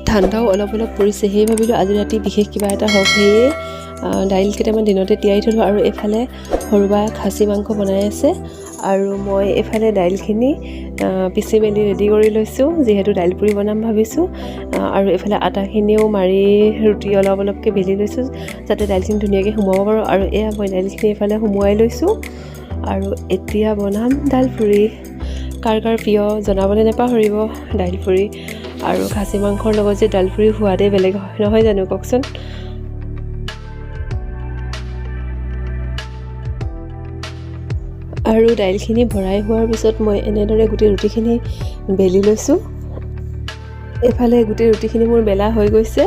ঠাণ্ডাও অলপ অলপ পৰিছে, সেই ভাবিলোঁ আজি ৰাতি বিশেষ কিবা এটা হওক, সেয়ে দাইল কেইটামান দিনতে তিয়াই থলোঁ। আৰু এফালে সৰু বাই খাচী মাংস বনাই আছে আৰু মই এফালে দাইলখিনি পিচি মেলি ৰেডি কৰি লৈছোঁ, যিহেতু দাইল পুৰি বনাম ভাবিছোঁ। আৰু এফালে আটাখিনিও মাৰি ৰুটি অলপ অলপকৈ বেলি লৈছোঁ, যাতে দাইলখিনি ধুনীয়াকৈ সোমাব পাৰোঁ। আৰু এয়া মই দাইলখিনি এফালে সোমোৱাই লৈছোঁ আৰু এতিয়া বনাম দাইল পুৰি। কাৰ কাৰ প্ৰিয় জনাবলৈ নাপাহৰিব দাইল পুৰি। আৰু খাচী মাংসৰ লগত যে দাইল পুৰি সোৱাদেই বেলেগ নহয় জানো, কওকচোন। আৰু দাইলখিনি ভৰাই হোৱাৰ পিছত মই এনেদৰে গোটেই ৰুটিখিনি বেলি লৈছোঁ। এফালে গোটেই ৰুটিখিনি মোৰ বেলা হৈ গৈছে,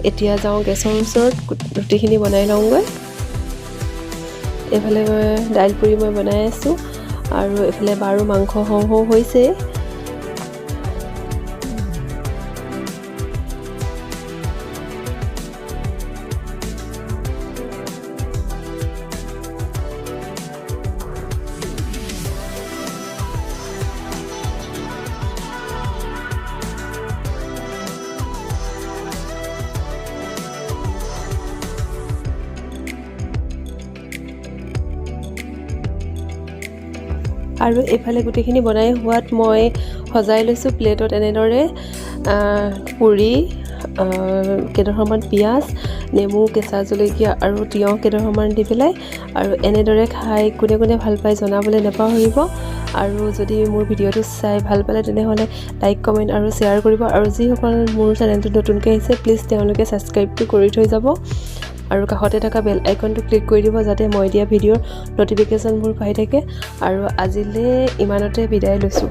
এতিয়া যাওঁ গেছৰ ওচৰত ৰুটিখিনি বনাই লওঁগৈ। এইফালে মই দাইল পুৰি মই বনাই আছোঁ আৰু এইফালে বাৰু মাংস হওঁ হওঁ হৈছে। আৰু এইফালে গোটেইখিনি বনাই হোৱাত মই সজাই লৈছোঁ প্লেটত এনেদৰে পুৰি, কেইডোখৰমান পিঁয়াজ, নেমু, কেঁচা জলকীয়া আৰু তিয়ঁহ কেইডোখৰমান দি পেলাই। আৰু এনেদৰে খাই কোনে কোনে ভাল পায় জনাবলৈ নাপাহৰিব। আৰু যদি মোৰ ভিডিঅ'টো চাই ভাল পালে তেনেহ'লে লাইক, কমেণ্ট আৰু শ্বেয়াৰ কৰিব। আৰু যিসকল মোৰ চেনেলটো নতুনকৈ আহিছে প্লিজ তেওঁলোকে ছাবস্ক্ৰাইবটো কৰি থৈ যাব আৰু কাষতে থকা বেল আইকনটো ক্লিক কৰি দিব, যাতে মই দিয়া ভিডিঅ'ৰ ন'টিফিকেশ্যনবোৰ পাই থাকে। আৰু আজিলৈ ইমানতে বিদায় লৈছোঁ।